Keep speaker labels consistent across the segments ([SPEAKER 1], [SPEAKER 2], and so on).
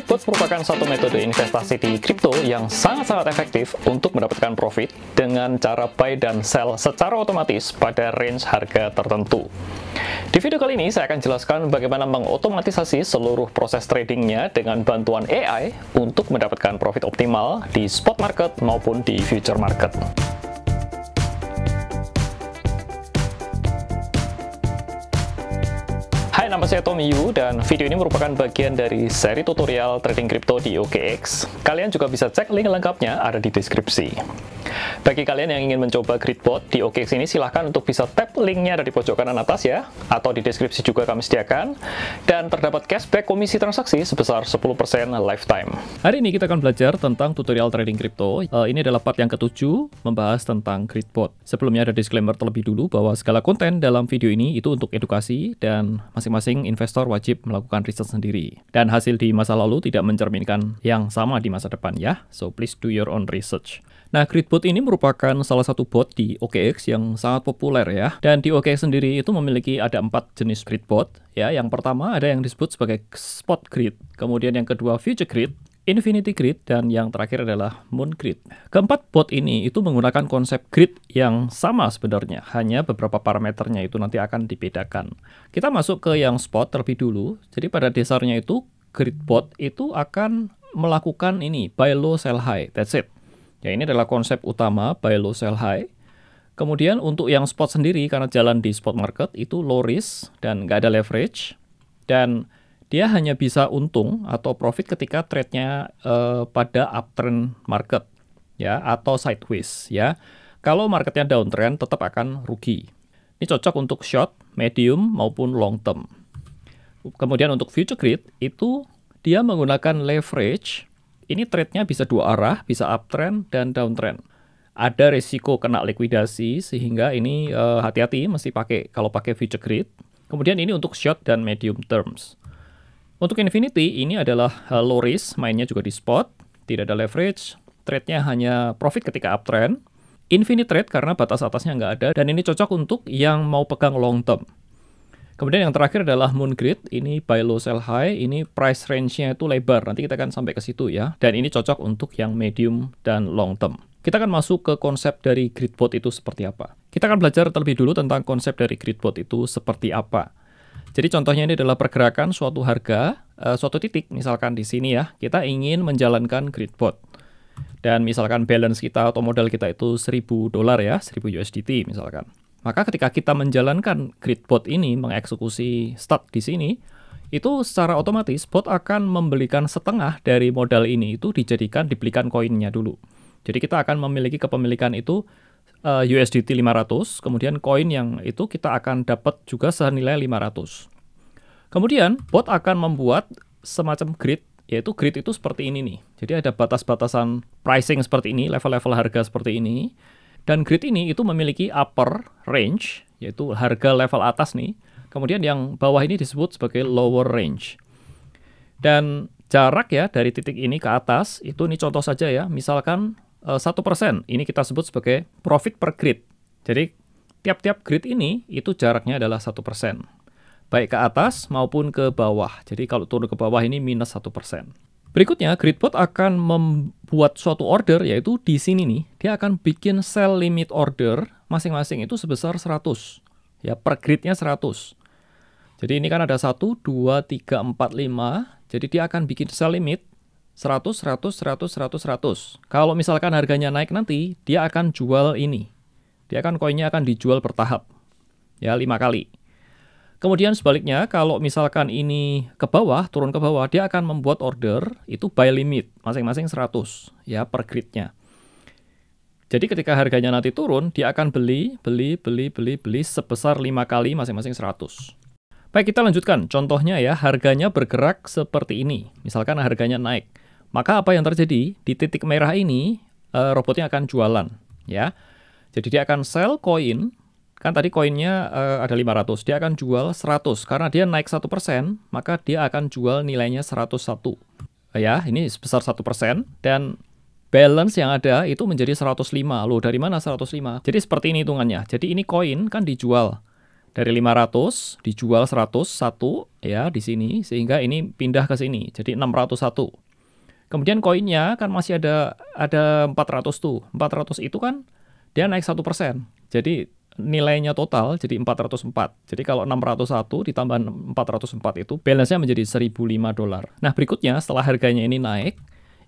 [SPEAKER 1] Gridbot merupakan satu metode investasi di kripto yang sangat-sangat efektif untuk mendapatkan profit dengan cara buy dan sell secara otomatis pada range harga tertentu. Di video kali ini saya akan jelaskan bagaimana mengotomatisasi seluruh proses tradingnya dengan bantuan AI untuk mendapatkan profit optimal di spot market maupun di future market. Hai, nama saya Tommy Yu dan video ini merupakan bagian dari seri tutorial trading kripto di OKX. Kalian juga bisa cek link lengkapnya ada di deskripsi. Bagi kalian yang ingin mencoba Gridbot di OKX ini, silahkan untuk bisa tap linknya ada di pojok kanan atas ya, atau di deskripsi juga kami sediakan, dan terdapat cashback komisi transaksi sebesar 10% lifetime. Hari ini kita akan belajar tentang tutorial trading kripto. Ini adalah part yang ke-7, membahas tentang Gridbot. Sebelumnya ada disclaimer terlebih dulu bahwa segala konten dalam video ini itu untuk edukasi dan masing-masing investor wajib melakukan riset sendiri. Dan hasil di masa lalu tidak mencerminkan yang sama di masa depan ya, so please do your own research. Nah, Gridbot ini merupakan salah satu bot di OKX yang sangat populer ya. Dan di OKX sendiri itu memiliki ada 4 jenis Gridbot ya. Yang pertama ada yang disebut sebagai Spot Grid, kemudian yang kedua Future Grid, Infinity Grid, dan yang terakhir adalah Moon Grid. Keempat bot ini itu menggunakan konsep grid yang sama sebenarnya, hanya beberapa parameternya itu nanti akan dibedakan. Kita masuk ke yang spot terlebih dulu. Jadi pada dasarnya itu Gridbot itu akan melakukan ini, buy low sell high, that's it. Ya, ini adalah konsep utama, buy low sell high. Kemudian untuk yang spot sendiri, karena jalan di spot market itu low risk dan nggak ada leverage, dan dia hanya bisa untung atau profit ketika trade-nya pada uptrend market ya, atau sideways ya. Kalau marketnya downtrend tetap akan rugi. Ini cocok untuk short, medium maupun long term. Kemudian untuk future grid itu dia menggunakan leverage. Ini trade-nya bisa dua arah, bisa uptrend dan downtrend. Ada risiko kena likuidasi, sehingga ini hati-hati mesti pakai kalau pakai future grid. Kemudian ini untuk short dan medium terms. Untuk Infinity, ini adalah low risk, mainnya juga di spot, tidak ada leverage, trade-nya hanya profit ketika uptrend. Infinite trade karena batas atasnya nggak ada, dan ini cocok untuk yang mau pegang long term. Kemudian yang terakhir adalah Moon Grid, ini buy low sell high, ini price range-nya itu lebar, nanti kita akan sampai ke situ ya. Dan ini cocok untuk yang medium dan long term. Kita akan masuk ke konsep dari Gridbot itu seperti apa. Kita akan belajar terlebih dulu tentang konsep dari Gridbot itu seperti apa. Jadi contohnya ini adalah pergerakan suatu harga, suatu titik, misalkan di sini ya, kita ingin menjalankan Gridbot. Dan misalkan balance kita atau modal kita itu $1.000 ya, 1000 USDT misalkan. Maka ketika kita menjalankan Gridbot ini, mengeksekusi start di sini, itu secara otomatis bot akan membelikan setengah dari modal ini itu dibelikan koinnya dulu. Jadi kita akan memiliki kepemilikan itu USDT 500, kemudian koin yang itu kita akan dapat juga senilai 500. Kemudian bot akan membuat semacam grid, yaitu grid itu seperti ini nih. Jadi ada batas-batasan pricing seperti ini, level-level harga seperti ini. Dan grid ini itu memiliki upper range, yaitu harga level atas nih. Kemudian yang bawah ini disebut sebagai lower range. Dan jarak ya dari titik ini ke atas, itu ini contoh saja ya, misalkan 1%, ini kita sebut sebagai profit per grid. Jadi tiap-tiap grid ini itu jaraknya adalah 1%. Baik ke atas maupun ke bawah. Jadi kalau turun ke bawah ini minus 1%. Berikutnya, Gridbot akan membuat suatu order, yaitu di sini nih, dia akan bikin sell limit order masing-masing itu sebesar 100. Ya, per gridnya 100. Jadi ini kan ada 1, 2, 3, 4, 5. Jadi dia akan bikin sell limit 100, 100, 100, 100, 100. Kalau misalkan harganya naik nanti, dia akan jual ini. Dia akan koinnya akan dijual bertahap. Ya, 5 kali. Kemudian sebaliknya, kalau misalkan ini ke bawah, turun ke bawah, dia akan membuat order, itu buy limit, masing-masing 100, ya, per gridnya. Jadi ketika harganya nanti turun, dia akan beli sebesar 5 kali masing-masing 100. Baik, kita lanjutkan. Contohnya ya, harganya bergerak seperti ini. Misalkan harganya naik. Maka apa yang terjadi? Di titik merah ini, robotnya akan jualan, ya. Jadi dia akan sell koin. Kan tadi koinnya ada 500, dia akan jual 100. Karena dia naik 1%, maka dia akan jual nilainya 101. Ya, ini sebesar 1%. Dan balance yang ada itu menjadi 105. Loh, dari mana 105? Jadi seperti ini hitungannya. Jadi ini koin kan dijual. Dari 500 dijual 101 ya di sini, sehingga ini pindah ke sini jadi 601. Kemudian koinnya kan masih ada 400 tuh. 400 itu kan dia naik 1%. Jadi nilainya total jadi 404. Jadi kalau 601 ditambah 404 itu balance-nya menjadi $1.005. Nah, berikutnya setelah harganya ini naik,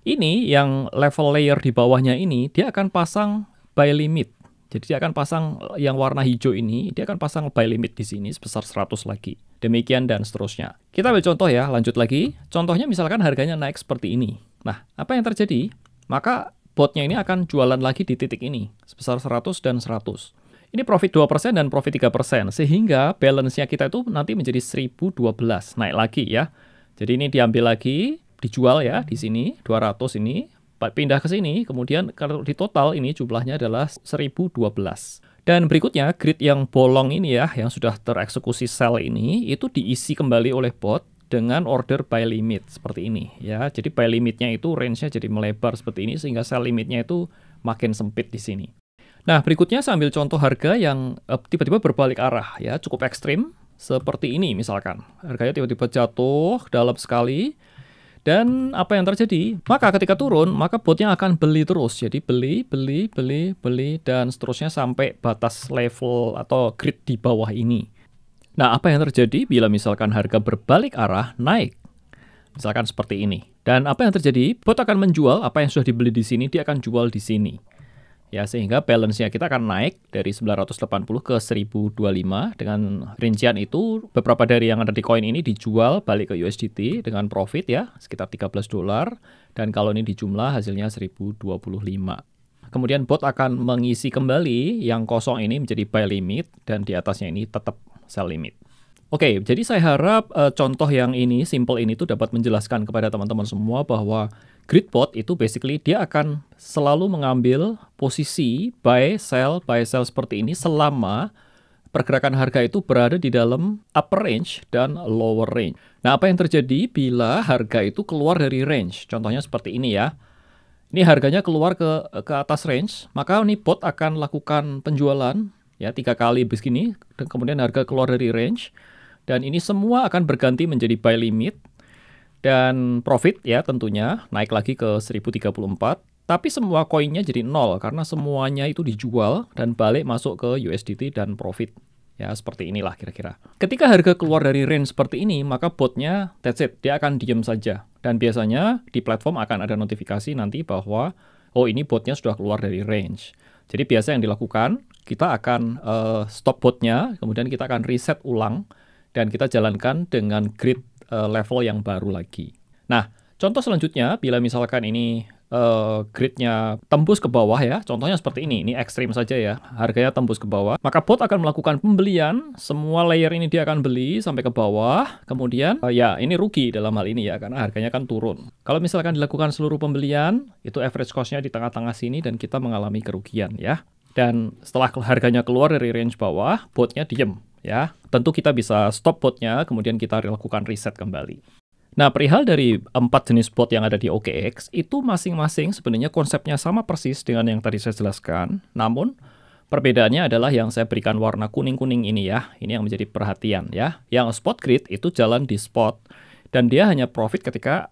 [SPEAKER 1] ini yang level layer di bawahnya ini dia akan pasang buy limit. Jadi dia akan pasang yang warna hijau ini, dia akan pasang buy limit di sini sebesar 100 lagi. Demikian dan seterusnya. Kita ambil contoh ya, lanjut lagi. Contohnya misalkan harganya naik seperti ini. Nah, apa yang terjadi? Maka botnya ini akan jualan lagi di titik ini, sebesar 100 dan 100. Ini profit 2% dan profit 3%, sehingga balance-nya kita itu nanti menjadi 1012, naik lagi ya. Jadi ini diambil lagi, dijual ya, di sini, 200 ini, pindah ke sini, kemudian kalau di total ini jumlahnya adalah 1012. Dan berikutnya, grid yang bolong ini ya, yang sudah tereksekusi sell ini, itu diisi kembali oleh bot dengan order buy limit, seperti ini ya. Jadi buy limitnya itu range-nya jadi melebar seperti ini, sehingga sell limitnya itu makin sempit di sini. Nah, berikutnya saya ambil contoh harga yang tiba-tiba berbalik arah ya, cukup ekstrim, seperti ini misalkan. Harganya tiba-tiba jatuh dalam sekali, dan apa yang terjadi? Maka ketika turun, maka botnya akan beli terus. Jadi beli, dan seterusnya sampai batas level atau grid di bawah ini. Nah, apa yang terjadi bila misalkan harga berbalik arah naik? Misalkan seperti ini. Dan apa yang terjadi? Bot akan menjual apa yang sudah dibeli di sini, dia akan jual di sini. Ya, sehingga balance-nya kita akan naik dari 980 ke 1025. Dengan rincian itu, beberapa dari yang ada di koin ini dijual balik ke USDT dengan profit ya, sekitar $13. Dan kalau ini dijumlah hasilnya 1025. Kemudian bot akan mengisi kembali yang kosong ini menjadi buy limit, dan di atasnya ini tetap sell limit. Oke, jadi saya harap contoh yang ini, simple ini tuh dapat menjelaskan kepada teman-teman semua bahwa grid bot itu basically dia akan selalu mengambil posisi buy sell seperti ini selama pergerakan harga itu berada di dalam upper range dan lower range. Nah, apa yang terjadi bila harga itu keluar dari range? Contohnya seperti ini ya. Ini harganya keluar ke atas range, maka ini bot akan lakukan penjualan ya 3 kali begini, dan kemudian harga keluar dari range. Dan ini semua akan berganti menjadi buy limit dan profit ya tentunya naik lagi ke 1034. Tapi semua koinnya jadi nol karena semuanya itu dijual dan balik masuk ke USDT dan profit. Ya seperti inilah kira-kira. Ketika harga keluar dari range seperti ini, maka botnya that's it, dia akan diam saja. Dan biasanya di platform akan ada notifikasi nanti bahwa oh ini botnya sudah keluar dari range. Jadi biasa yang dilakukan, kita akan stop botnya, kemudian kita akan reset ulang. Dan kita jalankan dengan grid level yang baru lagi. Nah, contoh selanjutnya, bila misalkan ini gridnya tembus ke bawah ya, contohnya seperti ini ekstrim saja ya, harganya tembus ke bawah, maka bot akan melakukan pembelian, semua layer ini dia akan beli sampai ke bawah, kemudian ya ini rugi dalam hal ini ya, karena harganya kan turun. Kalau misalkan dilakukan seluruh pembelian, itu average cost-nya di tengah-tengah sini dan kita mengalami kerugian ya. Dan setelah harganya keluar dari range bawah, botnya diem. Ya, tentu kita bisa stop botnya, kemudian kita lakukan reset kembali. Nah, perihal dari 4 jenis bot yang ada di OKX, itu masing-masing sebenarnya konsepnya sama persis dengan yang tadi saya jelaskan. Namun, perbedaannya adalah yang saya berikan warna kuning-kuning ini ya. Ini yang menjadi perhatian ya. Yang spot grid itu jalan di spot, dan dia hanya profit ketika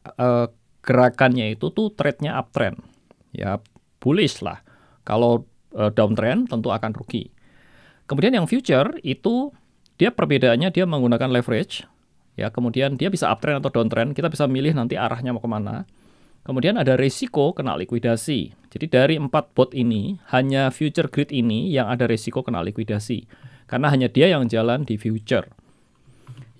[SPEAKER 1] gerakannya itu tuh trade-nya uptrend. Ya, bullish lah. Kalau downtrend tentu akan rugi. Kemudian yang future itu dia perbedaannya dia menggunakan leverage, ya kemudian dia bisa uptrend atau downtrend, kita bisa milih nanti arahnya mau kemana. Kemudian ada risiko kena likuidasi. Jadi dari 4 bot ini, hanya future grid ini yang ada risiko kena likuidasi. Karena hanya dia yang jalan di future.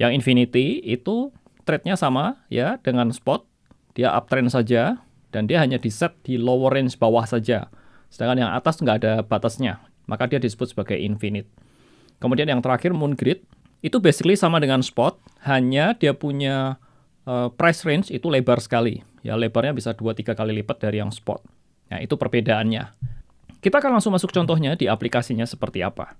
[SPEAKER 1] Yang infinity itu trade-nya sama ya dengan spot, dia uptrend saja, dan dia hanya di set di lower range bawah saja. Sedangkan yang atas nggak ada batasnya, maka dia disebut sebagai infinite. Kemudian yang terakhir moon grid itu basically sama dengan spot, hanya dia punya price range itu lebar sekali. Ya lebarnya bisa 2-3 kali lipat dari yang spot. Nah, itu perbedaannya. Kita akan langsung masuk contohnya di aplikasinya seperti apa.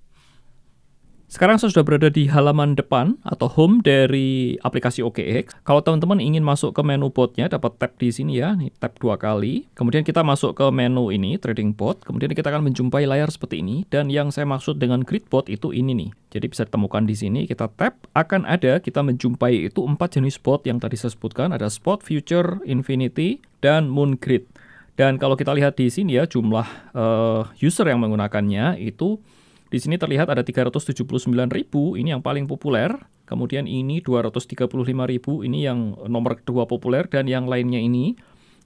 [SPEAKER 1] Sekarang saya sudah berada di halaman depan atau home dari aplikasi OKX. Kalau teman-teman ingin masuk ke menu botnya, dapat tab di sini ya, ini tab 2 kali. Kemudian kita masuk ke menu ini, trading bot. Kemudian kita akan menjumpai layar seperti ini. Dan yang saya maksud dengan grid bot itu ini nih. Jadi bisa ditemukan di sini, kita tap, akan ada, kita menjumpai itu 4 jenis bot yang tadi saya sebutkan. Ada spot, future, infinity, dan moon grid. Dan kalau kita lihat di sini ya, jumlah user yang menggunakannya itu di sini terlihat ada 379.000, ini yang paling populer. Kemudian ini 235.000, ini yang nomor kedua populer. Dan yang lainnya ini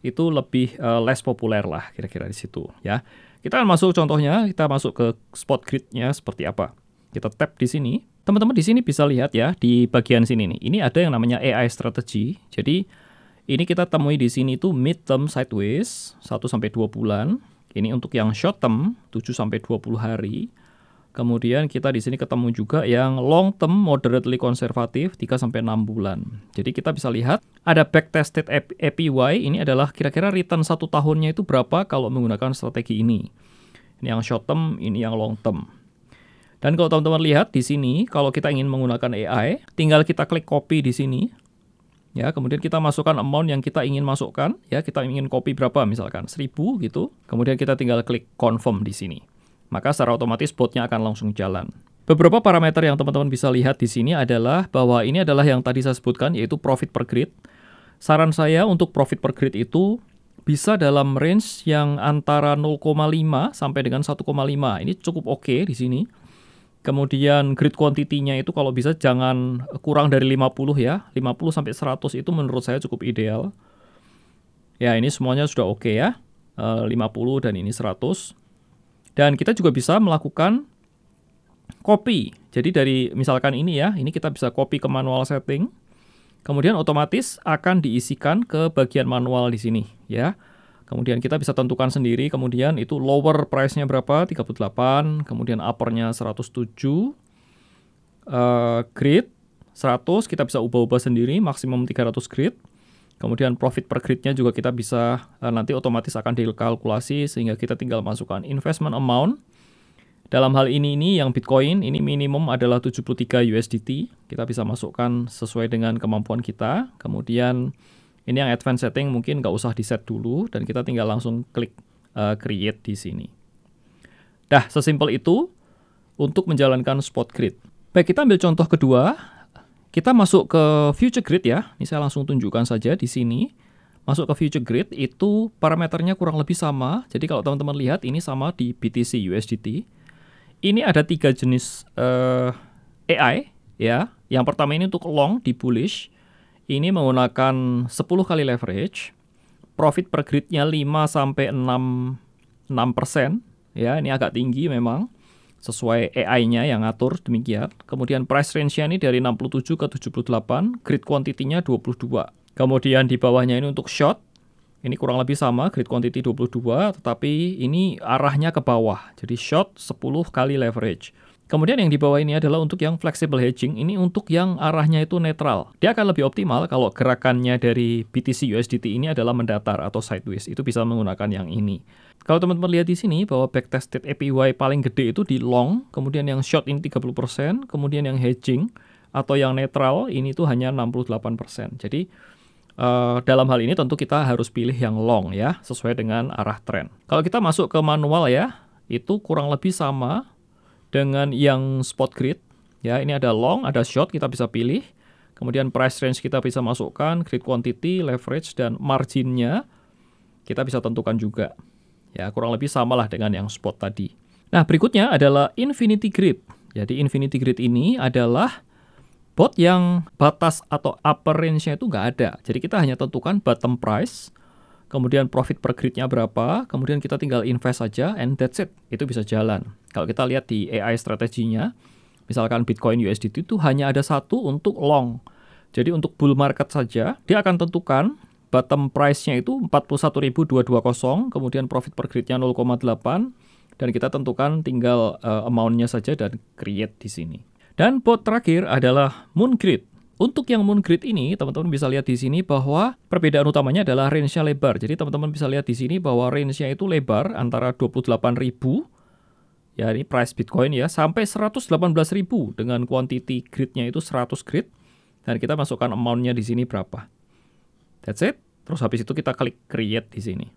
[SPEAKER 1] itu lebih less populer lah, kira-kira di situ ya. Kita akan masuk contohnya, kita masuk ke spot grid-nya seperti apa. Kita tap di sini. Teman-teman di sini bisa lihat ya, di bagian sini nih. Ini ada yang namanya AI strategy. Jadi ini kita temui di sini tuh mid term sideways 1-2 bulan. Ini untuk yang short term 7-20 hari. Kemudian kita di sini ketemu juga yang long term moderately konservatif 3-6 bulan. Jadi kita bisa lihat ada backtested APY, ini adalah kira-kira return 1 tahunnya itu berapa kalau menggunakan strategi ini. Ini yang short term, ini yang long term. Dan kalau teman-teman lihat di sini, kalau kita ingin menggunakan AI, tinggal kita klik copy di sini. Ya, kemudian kita masukkan amount yang kita ingin masukkan, ya, kita ingin copy berapa misalkan 1000 gitu. Kemudian kita tinggal klik confirm di sini. Maka secara otomatis botnya akan langsung jalan. Beberapa parameter yang teman-teman bisa lihat di sini adalah bahwa ini adalah yang tadi saya sebutkan, yaitu profit per grid. Saran saya untuk profit per grid itu bisa dalam range yang antara 0,5 sampai dengan 1,5. Ini cukup oke di sini. Kemudian grid quantity-nya itu kalau bisa jangan kurang dari 50 ya. 50 sampai 100 itu menurut saya cukup ideal. Ya, ini semuanya sudah oke ya. 50 dan ini 100. Dan kita juga bisa melakukan copy. Jadi dari misalkan ini ya, ini kita bisa copy ke manual setting. Kemudian otomatis akan diisikan ke bagian manual di sini ya. Kemudian kita bisa tentukan sendiri, kemudian itu lower price-nya berapa, 38, kemudian upper-nya 107, grid 100, kita bisa ubah-ubah sendiri, maksimum 300 grid. Kemudian profit per grid-nya juga kita bisa nanti otomatis akan dikalkulasi sehingga kita tinggal masukkan investment amount. Dalam hal ini yang Bitcoin ini minimum adalah 73 USDT. Kita bisa masukkan sesuai dengan kemampuan kita. Kemudian ini yang advanced setting mungkin nggak usah di set dulu dan kita tinggal langsung klik create di sini. Dah, sesimpel itu untuk menjalankan spot grid. Baik, kita ambil contoh kedua. Kita masuk ke future grid ya. Ini saya langsung tunjukkan saja di sini. Masuk ke future grid itu parameternya kurang lebih sama. Jadi kalau teman-teman lihat ini sama di BTC USDT. Ini ada 3 jenis AI ya. Yang pertama ini untuk long di bullish. Ini menggunakan 10 kali leverage. Profit per gridnya 5 sampai 6% ya. Ini agak tinggi memang. Sesuai AI-nya yang ngatur demikian. Kemudian price range-nya ini dari 67 ke 78, grid quantity-nya 22. Kemudian di bawahnya ini untuk short, ini kurang lebih sama, grid quantity 22, tetapi ini arahnya ke bawah. Jadi short 10 kali leverage. Kemudian yang di bawah ini adalah untuk yang flexible hedging, ini untuk yang arahnya itu netral. Dia akan lebih optimal kalau gerakannya dari BTC USDT ini adalah mendatar atau sideways. Itu bisa menggunakan yang ini. Kalau teman-teman lihat di sini bahwa backtested APY paling gede itu di long, kemudian yang short ini 30%, kemudian yang hedging atau yang netral ini tuh hanya 68%. Jadi dalam hal ini tentu kita harus pilih yang long ya, sesuai dengan arah tren. Kalau kita masuk ke manual ya, itu kurang lebih sama dengan yang spot grid. Ya, ini ada long, ada short, kita bisa pilih. Kemudian price range kita bisa masukkan, grid quantity, leverage, dan marginnya kita bisa tentukan juga. Ya, kurang lebih samalah dengan yang spot tadi. Nah, berikutnya adalah infinity grid. Jadi infinity grid ini adalah bot yang batas atau upper range-nya itu nggak ada. Jadi kita hanya tentukan bottom price, kemudian profit per grid-nya berapa, kemudian kita tinggal invest saja, and that's it. Itu bisa jalan. Kalau kita lihat di AI strateginya, misalkan Bitcoin USDT itu hanya ada satu untuk long. Jadi untuk bull market saja, dia akan tentukan bottom price-nya itu 41.220, kemudian profit per grid-nya 0,8, dan kita tentukan tinggal amount-nya saja dan create di sini. Dan bot terakhir adalah Moon Grid. Untuk yang Moon Grid ini, teman-teman bisa lihat di sini bahwa perbedaan utamanya adalah range-nya lebar. Jadi teman-teman bisa lihat di sini bahwa range-nya itu lebar antara 28.000
[SPEAKER 2] ya ini price Bitcoin ya, sampai 118.000 dengan quantity gridnya itu 100 grid. Dan kita masukkan amount-nya di sini berapa. That's it. Terus habis itu kita klik create di sini.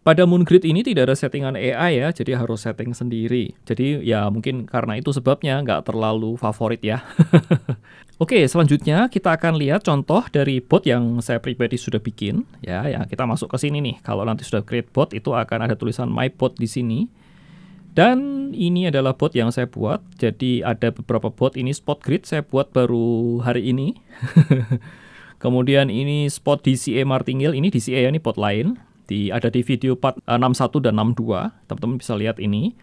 [SPEAKER 2] Pada Moon Grid ini tidak ada settingan AI ya, jadi harus setting sendiri. Jadi ya mungkin karena itu sebabnya nggak terlalu favorit ya. Oke, selanjutnya kita akan lihat contoh dari bot yang saya pribadi sudah bikin. Ya, kita masuk ke sini nih. Kalau nanti sudah create bot, itu akan ada tulisan My Bot di sini. Dan ini adalah bot yang saya buat. Jadi ada beberapa bot, ini Spot Grid saya buat baru hari ini. Kemudian ini Spot DCA Martingale, ini DCA ya, ini bot lain. Ada di video part 61 dan 62, teman-teman bisa lihat ini.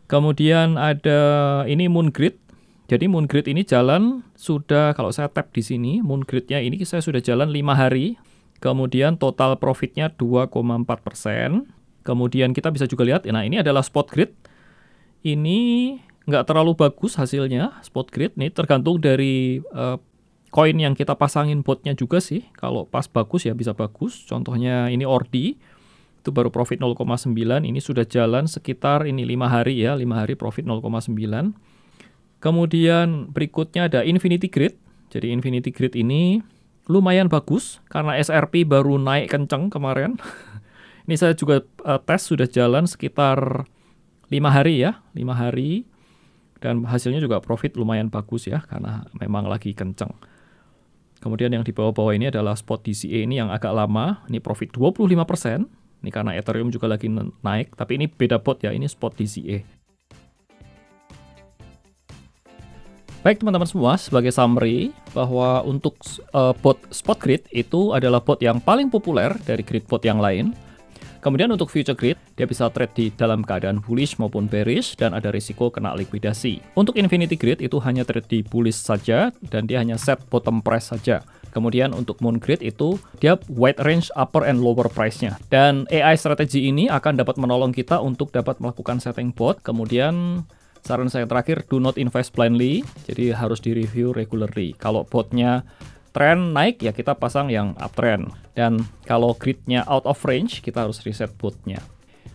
[SPEAKER 2] Kemudian ada ini Moon Grid. Jadi Moon Grid ini jalan sudah, kalau saya tap di sini, Moon Grid-nya ini saya sudah jalan 5 hari. Kemudian total profitnya 2,4%. Kemudian kita bisa juga lihat, nah ini adalah Spot Grid. Ini nggak terlalu bagus hasilnya, Spot Grid. Ini tergantung dari koin yang kita pasangin botnya juga sih. Kalau pas bagus ya bisa bagus. Contohnya ini Ordi, itu baru profit 0,9. Ini sudah jalan sekitar ini 5 hari ya, 5 hari profit 0,9. Kemudian berikutnya ada Infinity Grid. Jadi Infinity Grid ini lumayan bagus karena SRP baru naik kenceng kemarin. Ini saya juga tes sudah jalan sekitar 5 hari ya, 5 hari. Dan hasilnya juga profit lumayan bagus ya, karena memang lagi kenceng. Kemudian yang di bawah-bawah ini adalah Spot DCA ini yang agak lama. Ini profit 25%. Ini karena Ethereum juga lagi naik. Tapi ini beda bot ya, ini Spot DCA. Baik teman-teman semua, sebagai summary, bahwa untuk bot Spot Grid itu adalah bot yang paling populer dari grid bot yang lain. Kemudian untuk Future Grid, dia bisa trade di dalam keadaan bullish maupun bearish dan ada risiko kena likuidasi. Untuk Infinity Grid itu hanya trade di bullish saja dan dia hanya set bottom price saja. Kemudian untuk Moon Grid itu dia wide range upper and lower price-nya. Dan AI strategi ini akan dapat menolong kita untuk dapat melakukan setting bot. Kemudian saran saya terakhir, do not invest blindly, jadi harus di-review regularly. Kalau botnya trend naik ya kita pasang yang uptrend, dan kalau gridnya out of range kita harus reset botnya.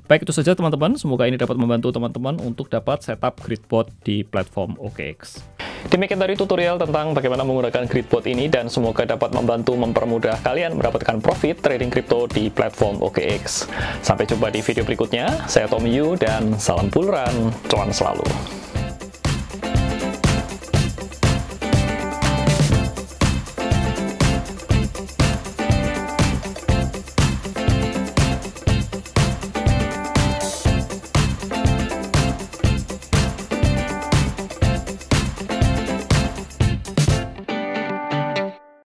[SPEAKER 2] Baik, itu saja teman-teman, semoga ini dapat membantu teman-teman untuk dapat setup grid bot di platform OKX.
[SPEAKER 1] Demikian tadi tutorial tentang bagaimana menggunakan grid bot ini, dan semoga dapat membantu mempermudah kalian mendapatkan profit trading crypto di platform OKX. Sampai jumpa di video berikutnya, saya Tommy Yu dan salam bull run, cuan selalu.